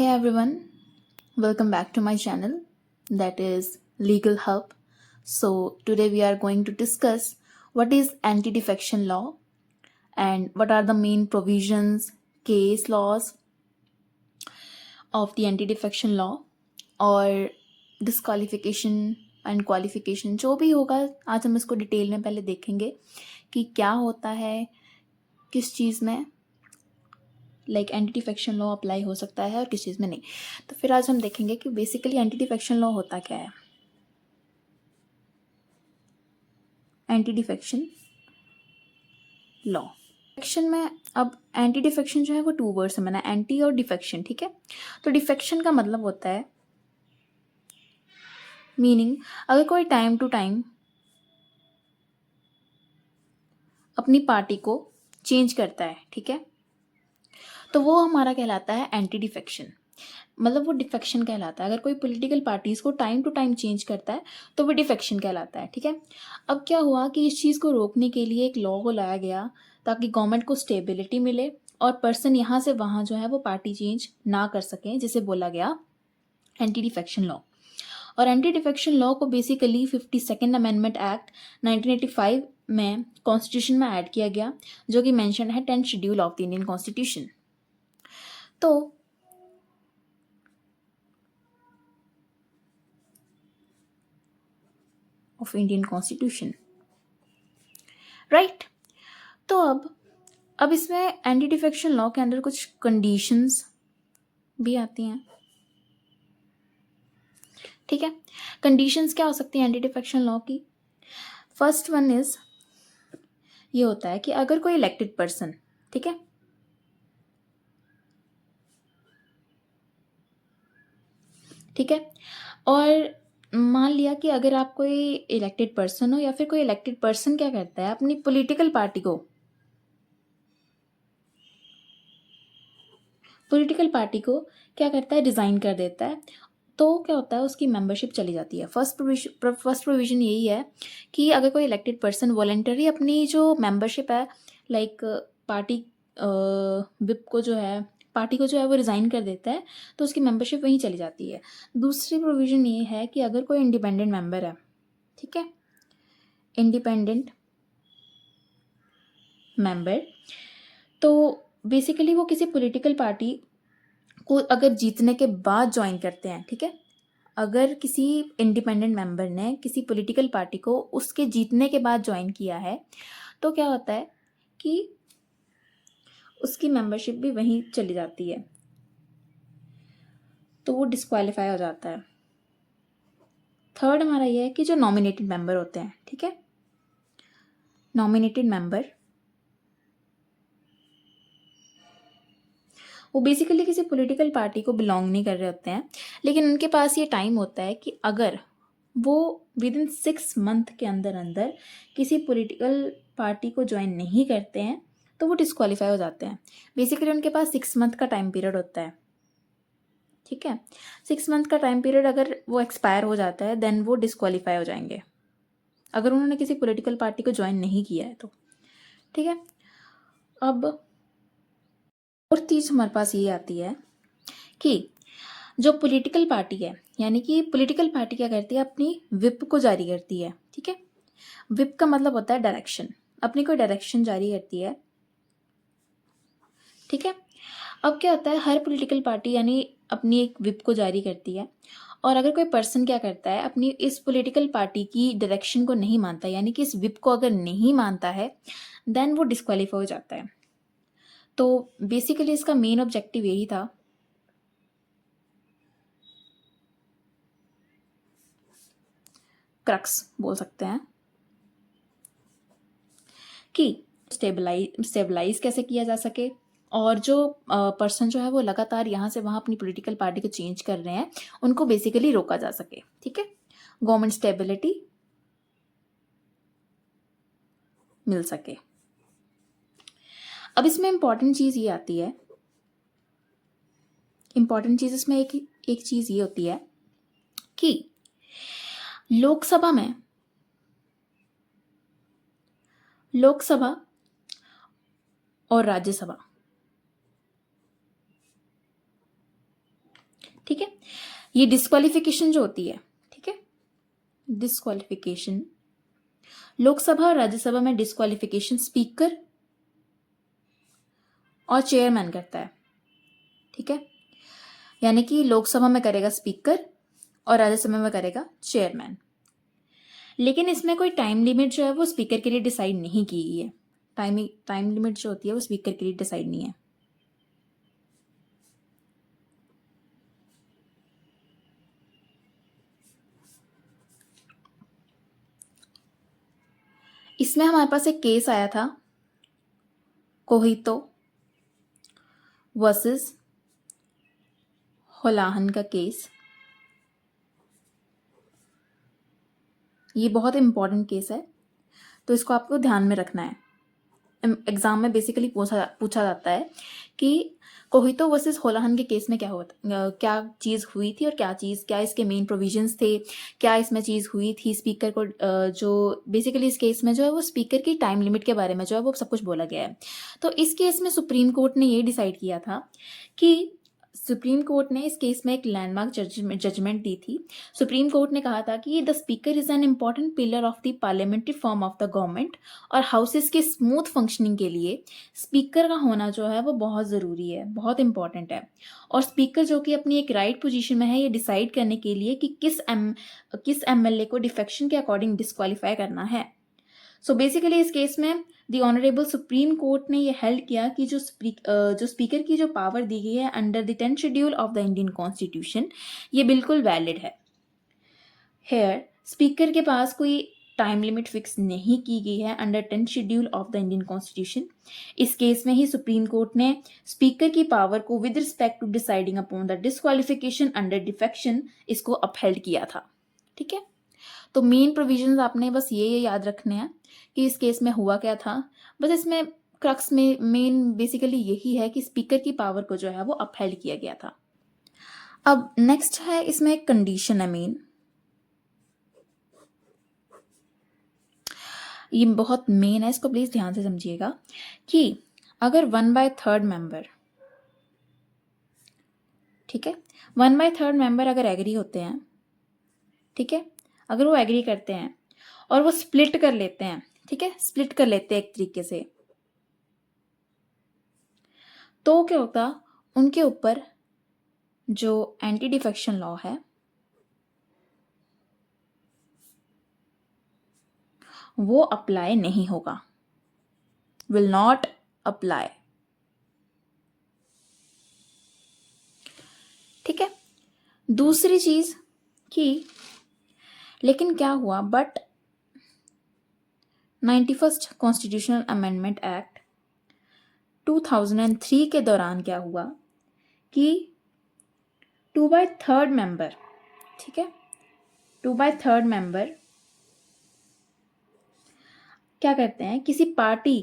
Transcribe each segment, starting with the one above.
Hey everyone, welcome back to my channel that is Legal Hub. So, today we are going to discuss what is anti defection law and what are the main provisions, case laws of the anti defection law और disqualification and qualification जो भी होगा आज हम इसको detail में पहले देखेंगे कि क्या होता है किस चीज़ में like anti defection law apply हो सकता है और किस चीज़ में नहीं। तो फिर आज हम देखेंगे कि बेसिकली एंटी डिफेक्शन लॉ होता क्या है। एंटी डिफेक्शन लॉ डिफेक्शन में अब एंटी डिफेक्शन जो है वो टू वर्ड से बना है, एंटी और डिफेक्शन। ठीक है, तो डिफेक्शन का मतलब होता है मीनिंग अगर कोई टाइम टू टाइम अपनी पार्टी को चेंज करता है, ठीक है, तो वो हमारा कहलाता है एंटी डिफेक्शन। मतलब वो डिफेक्शन कहलाता है। अगर कोई पॉलिटिकल पार्टीज को टाइम टू टाइम चेंज करता है तो वो डिफेक्शन कहलाता है। ठीक है, अब क्या हुआ कि इस चीज़ को रोकने के लिए एक लॉ को लाया गया ताकि गवर्नमेंट को स्टेबिलिटी मिले और पर्सन यहाँ से वहाँ जो है वो पार्टी चेंज ना कर सकें, जिसे बोला गया एंटी डिफेक्शन लॉ। और एंटी डिफेक्शन लॉ को बेसिकली 52nd अमेंडमेंट एक्ट 1985 में कॉन्स्टिट्यूशन में ऐड किया गया, जो कि मेंशन है 10th schedule of the Indian constitution. तो ऑफ इंडियन कॉन्स्टिट्यूशन, राइट। तो अब इसमें एंटी डिफेक्शन लॉ के अंदर कुछ कंडीशंस भी आती हैं। ठीक है, कंडीशंस क्या हो सकती हैं एंटी डिफेक्शन लॉ की। फर्स्ट वन इज ये होता है कि अगर कोई इलेक्टेड पर्सन, ठीक है, ठीक है, और मान लिया कि अगर आप कोई इलेक्टेड पर्सन हो या फिर कोई इलेक्टेड पर्सन क्या करता है अपनी पॉलिटिकल पार्टी को क्या करता है, रिजाइन कर देता है, तो क्या होता है उसकी मेंबरशिप चली जाती है। फर्स्ट प्रोविजन यही है कि अगर कोई इलेक्टेड पर्सन वॉलेंटरी अपनी जो मेंबरशिप है लाइक पार्टी विप को जो है पार्टी को जो है वो रिज़ाइन कर देता है तो उसकी मेंबरशिप वहीं चली जाती है। दूसरी प्रोविज़न ये है कि अगर कोई इंडिपेंडेंट मेंबर है, ठीक है, इंडिपेंडेंट मेंबर, तो बेसिकली वो किसी पॉलिटिकल पार्टी को अगर जीतने के बाद ज्वाइन करते हैं, ठीक है, अगर किसी इंडिपेंडेंट मेंबर ने किसी पॉलिटिकल पार्टी को उसके जीतने के बाद ज्वाइन किया है तो क्या होता है कि उसकी मेंबरशिप भी वहीं चली जाती है, तो वो डिस्क्वालीफाई हो जाता है। थर्ड हमारा ये है कि जो नॉमिनेटेड मेंबर होते हैं, ठीक है, नॉमिनेटेड मेंबर वो बेसिकली किसी पॉलिटिकल पार्टी को बिलोंग नहीं कर रहे होते हैं, लेकिन उनके पास ये टाइम होता है कि अगर वो विद इन 6 मंथ के अंदर अंदर किसी पॉलिटिकल पार्टी को ज्वाइन नहीं करते हैं तो वो डिस्क्वालीफाई हो जाते हैं। बेसिकली उनके पास 6 मंथ का टाइम पीरियड होता है। ठीक है, 6 मंथ का टाइम पीरियड अगर वो एक्सपायर हो जाता है देन वो डिस्क्वालीफाई हो जाएंगे अगर उन्होंने किसी पॉलिटिकल पार्टी को ज्वाइन नहीं किया है तो। ठीक है, अब और चीज़ हमारे पास ये आती है कि जो पॉलिटिकल पार्टी है, यानी कि पॉलिटिकल पार्टी क्या करती है अपनी विप को जारी करती है। ठीक है, विप का मतलब होता है डायरेक्शन, अपनी कोई डायरेक्शन जारी करती है। ठीक है, अब क्या होता है हर पॉलिटिकल पार्टी यानी अपनी एक विप को जारी करती है और अगर कोई पर्सन क्या करता है अपनी इस पॉलिटिकल पार्टी की डायरेक्शन को नहीं मानता, यानी कि इस विप को अगर नहीं मानता है देन वो डिस्क्वालीफाई हो जाता है। तो बेसिकली इसका मेन ऑब्जेक्टिव यही था क्रक्स बोल सकते हैं कि स्टेबलाइज कैसे किया जा सके और जो पर्सन जो है वो लगातार यहाँ से वहाँ अपनी पॉलिटिकल पार्टी को चेंज कर रहे हैं उनको बेसिकली रोका जा सके। ठीक है, गवर्नमेंट स्टेबिलिटी मिल सके। अब इसमें इंपॉर्टेंट चीज़ ये आती है, इंपॉर्टेंट चीज़ इसमें एक चीज़ ये होती है कि लोकसभा और राज्यसभा ठीक है। ये डिस्क्वालिफिकेशन जो होती है, ठीक है, डिस्क्वालिफिकेशन, लोकसभा और राज्यसभा में डिस्क्वालिफिकेशन स्पीकर और चेयरमैन करता है, ठीक है। यानी कि लोकसभा में करेगा स्पीकर और राज्यसभा में करेगा चेयरमैन। लेकिन इसमें कोई टाइम लिमिट जो है वो स्पीकर के लिए डिसाइड नहीं की गई है। टाइम लिमिट जो होती है वो स्पीकर के लिए डिसाइड नहीं है। इसमें हमारे पास एक केस आया था, कोहितो वर्सेस होलाहन का केस। ये बहुत इंपॉर्टेंट केस है, तो इसको आपको ध्यान में रखना है। एग्जाम में बेसिकली पूछा जाता है कि कोहितो वर्सेस होलाहन के केस में क्या चीज़ हुई थी और क्या इसके मेन प्रोविजंस थे, क्या इसमें चीज़ हुई थी। स्पीकर को जो बेसिकली इस केस में जो है वो स्पीकर की टाइम लिमिट के बारे में जो है वो सब कुछ बोला गया है। तो इस केस में सुप्रीम कोर्ट ने ये डिसाइड किया था कि सुप्रीम कोर्ट ने इस केस में एक लैंडमार्क जजमेंट दी थी। सुप्रीम कोर्ट ने कहा था कि the speaker is an important pillar of the parliamentary form of the government, और हाउसेस के स्मूथ फंक्शनिंग के लिए स्पीकर का होना जो है वो बहुत ज़रूरी है, बहुत इंपॉर्टेंट है। और स्पीकर जो कि अपनी एक राइट पोजीशन में है ये डिसाइड करने के लिए कि किस एमएलए को डिफेक्शन के अकॉर्डिंग डिस्क्वालीफाई करना है। सो बेसिकली इस केस में द ऑनरेबल सुप्रीम कोर्ट ने ये हेल्ड किया कि जो स्पीकर की जो पावर दी गई है under the 10th schedule of the Indian constitution, ये बिल्कुल वैलिड है। हेयर स्पीकर के पास कोई टाइम लिमिट फिक्स नहीं की गई है under 10th schedule of the Indian constitution. इस केस में ही सुप्रीम कोर्ट ने स्पीकर की पावर को with respect to deciding upon the disqualification under defection इसको अपहेल्ड किया था, ठीक है। तो मेन प्रोविजंस आपने बस ये याद रखने हैं कि इस केस में हुआ क्या था। बस इसमें क्रक्स में मेन बेसिकली यही है कि स्पीकर की पावर को जो है वो अपहेल्ड किया गया था। अब नेक्स्ट है, इसमें एक कंडीशन है मेन, ये बहुत मेन है, इसको प्लीज ध्यान से समझिएगा कि अगर 1/3 मेंबर, ठीक है, 1/3 मेंबर अगर एग्री होते हैं, ठीक है, अगर वो एग्री करते हैं और वो स्प्लिट कर लेते हैं, ठीक है, स्प्लिट कर लेते हैं एक तरीके से, तो क्या होता, उनके ऊपर जो एंटी डिफेक्शन लॉ है वो अप्लाई नहीं होगा, विल नॉट अप्लाई, ठीक है। दूसरी चीज कि लेकिन क्या हुआ, but 91st constitutional amendment act 2003 के दौरान क्या हुआ कि 2/3 मेंबर, ठीक है, 2/3 मेंबर क्या करते हैं, किसी पार्टी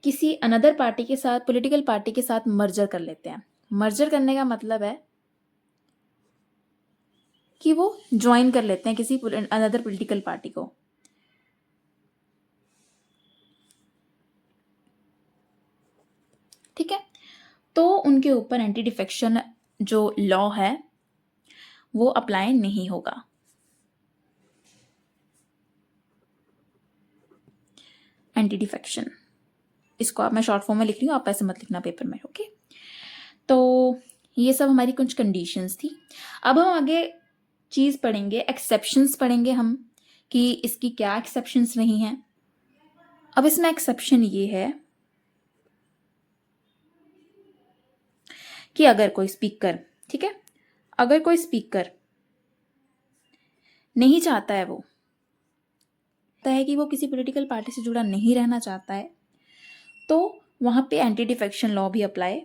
किसी अनदर पार्टी के साथ, पॉलिटिकल पार्टी के साथ मर्जर कर लेते हैं। मर्जर करने का मतलब है कि वो ज्वाइन कर लेते हैं किसी अनदर पॉलिटिकल पार्टी को, ठीक है। तो उनके ऊपर एंटी डिफेक्शन जो लॉ है वो अप्लाई नहीं होगा। एंटी डिफेक्शन, इसको आप, मैं शॉर्ट फॉर्म में लिख रही हूँ, आप ऐसे मत लिखना पेपर में, ओके। तो ये सब हमारी कुछ कंडीशंस थी। अब हम आगे चीज पढ़ेंगे, एक्सेप्शंस पढ़ेंगे हम कि इसकी क्या एक्सेप्शंस नहीं है। अब इसमें एक्सेप्शन ये है कि अगर कोई स्पीकर, ठीक है, अगर कोई स्पीकर नहीं चाहता है, वो है कि वो किसी पॉलिटिकल पार्टी से जुड़ा नहीं रहना चाहता है, तो वहां पे एंटी डिफेक्शन लॉ भी अप्लाई,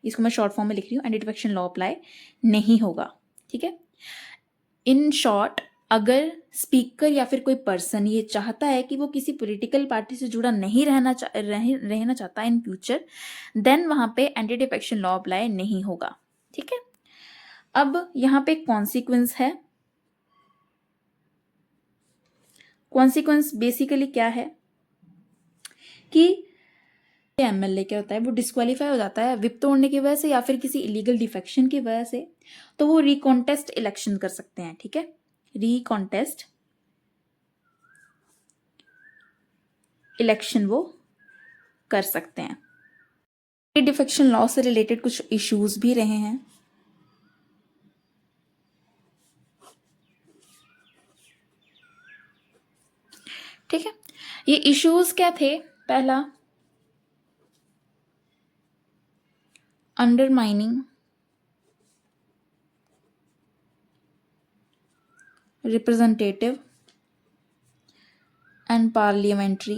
इसको मैं शॉर्ट फॉर्म में लिख रही हूँ, एंटी डिफेक्शन लॉ अप्लाई नहीं होगा, ठीक है। इन शॉर्ट, अगर स्पीकर या फिर कोई पर्सन ये चाहता है कि वो किसी पॉलिटिकल पार्टी से जुड़ा नहीं रहना चाहता इन फ्यूचर, देन वहां पे एंटी डिफेक्शन लॉ अप्लाई नहीं होगा, ठीक है। अब यहाँ पे कॉन्सिक्वेंस है। कॉन्सिक्वेंस बेसिकली क्या है कि एमएलए क्या होता है, वो डिस्क्वालीफाई हो जाता है विप तोड़ने की वजह से या फिर किसी इलीगल डिफेक्शन की वजह से, तो वो रिकॉन्टेस्ट इलेक्शन कर सकते हैं। ठीक है, रिकॉन्टेस्ट इलेक्शन वो कर सकते हैं। डिफेक्शन लॉ से रिलेटेड कुछ इश्यूज भी रहे हैं। ठीक है, ये इश्यूज क्या थे? पहला, undermining representative and parliamentary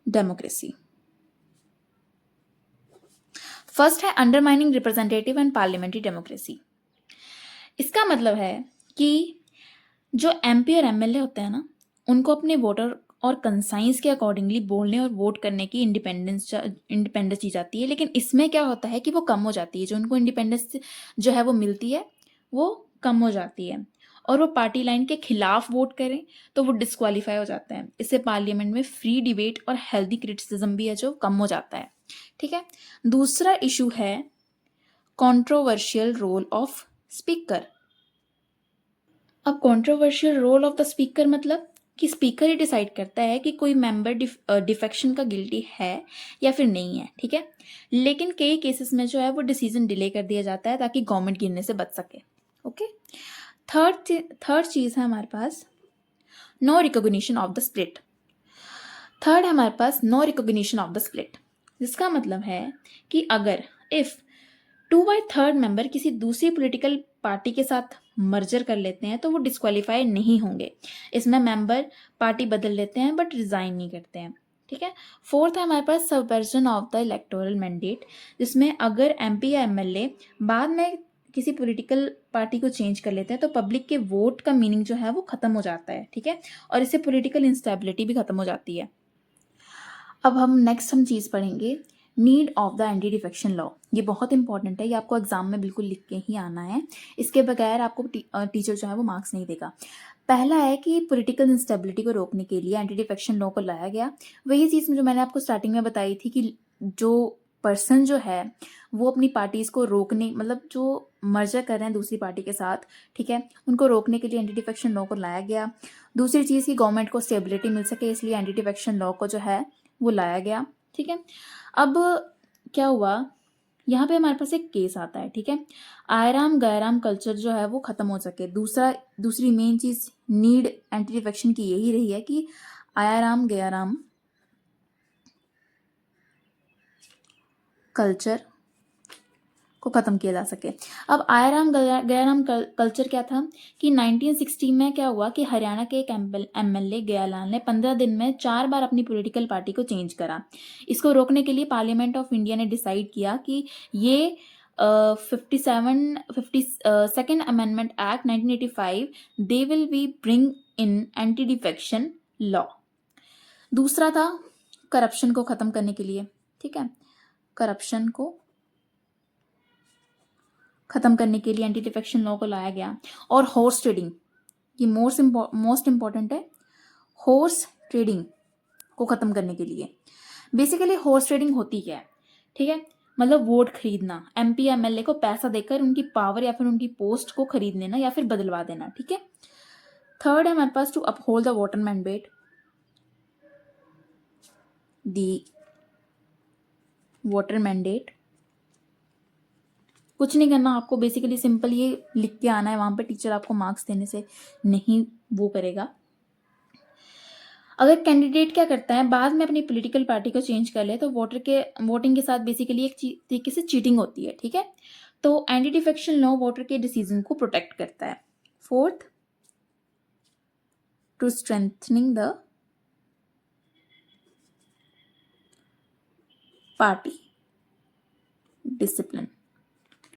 democracy. First है undermining representative and parliamentary democracy. इसका मतलब है कि जो एमपी और एमएलए होते हैं ना, उनको अपने वोटर और कंसाइंस के अकॉर्डिंगली बोलने और वोट करने की इंडिपेंडेंस दी जाती है। लेकिन इसमें क्या होता है कि वो कम हो जाती है, जो उनको इंडिपेंडेंस जो है वो मिलती है वो कम हो जाती है, और वो पार्टी लाइन के खिलाफ वोट करें तो वो डिस्क्वालीफाई हो जाते हैं। इससे पार्लियामेंट में फ्री डिबेट और हेल्दी क्रिटिसिज्म भी है जो कम हो जाता है। ठीक है, दूसरा इशू है कंट्रोवर्शियल रोल ऑफ स्पीकर। अब controversial role of the speaker मतलब कि स्पीकर ही डिसाइड करता है कि कोई मेंबर डिफेक्शन का गिल्टी है या फिर नहीं है। ठीक है, लेकिन कई केसेस में जो है वो डिसीजन डिले कर दिया जाता है ताकि गवर्नमेंट गिरने से बच सके। ओके, थर्ड चीज है हमारे पास no recognition of the split. Third है हमारे पास no recognition of the split, जिसका मतलब है कि अगर इफ 2/3 मेंबर किसी दूसरी पॉलिटिकल पार्टी के साथ मर्जर कर लेते हैं तो वो डिस्क्वालीफाई नहीं होंगे। इसमें मेंबर पार्टी बदल लेते हैं बट रिजाइन नहीं करते हैं। ठीक है, फोर्थ है हमारे पास subversion of the electoral mandate, जिसमें अगर एमपी या एमएलए बाद में किसी पॉलिटिकल पार्टी को चेंज कर लेते हैं तो पब्लिक के वोट का मीनिंग जो है वो खत्म हो जाता है। ठीक है, और इससे पॉलिटिकल इंस्टेबिलिटी भी खत्म हो जाती है। अब हम नेक्स्ट चीज़ पढ़ेंगे need of the anti defection law. ये बहुत इंपॉर्टेंट है, ये आपको एग्जाम में बिल्कुल लिख के ही आना है, इसके बगैर आपको टीचर जो है वो मार्क्स नहीं देगा। पहला है कि पॉलिटिकल इंस्टेबिलिटी को रोकने के लिए एंटी डिफेक्शन लॉ को लाया गया। वही चीज़ जो मैंने आपको स्टार्टिंग में बताई थी कि जो पर्सन जो है वो अपनी पार्टीज को रोकने, मतलब जो मर्जर कर रहे हैं दूसरी पार्टी के साथ, ठीक है, उनको रोकने के लिए एंटी डिफेक्शन लॉ को लाया गया। दूसरी चीज़ की गवर्नमेंट को स्टेबिलिटी मिल सके, इसलिए एंटी डिफेक्शन लॉ को जो है वो लाया गया। ठीक है, अब क्या हुआ, यहाँ पे हमारे पास एक केस आता है। ठीक है, आयराम गैराम कल्चर जो है वो खत्म हो सके। दूसरी मेन चीज नीड एंटी डिफेक्शन की यही रही है कि आयराम गैराम कल्चर को खत्म किया जा सके। अब आयराम गयाराम कल्चर क्या था कि 1960 में क्या हुआ कि हरियाणा के एक एमएलए गयालाल ने 15 दिन में 4 बार अपनी पॉलिटिकल पार्टी को चेंज करा। इसको रोकने के लिए पार्लियामेंट ऑफ इंडिया ने डिसाइड किया कि ये 52nd amendment act 1985 they will be bring in anti defection law. दूसरा था करप्शन को खत्म करने के लिए। ठीक है, करप्शन को खत्म करने के लिए एंटी डिफेक्शन लॉ को लाया गया। और हॉर्स ट्रेडिंग, ये मोस्ट इंपॉर्टेंट है, हॉर्स ट्रेडिंग को खत्म करने के लिए। बेसिकली हॉर्स ट्रेडिंग होती क्या है? ठीक है, मतलब वोट खरीदना, एमपी एमएलए को पैसा देकर उनकी पावर या फिर उनकी पोस्ट को खरीद लेना या फिर बदलवा देना। ठीक है, थर्ड है हमारे पास to uphold the voter mandate, the voter mandate. कुछ नहीं करना आपको, बेसिकली सिंपल ये लिख के आना है, वहां पे टीचर आपको मार्क्स देने से नहीं वो करेगा। अगर कैंडिडेट क्या करता है बाद में अपनी पॉलिटिकल पार्टी को चेंज कर ले तो वोटिंग के साथ बेसिकली एक तरीके से चीटिंग होती है। ठीक है, तो एंटी डिफेक्शन लॉ वोटर के डिसीजन को प्रोटेक्ट करता है। Fourth, to strengthening the party discipline.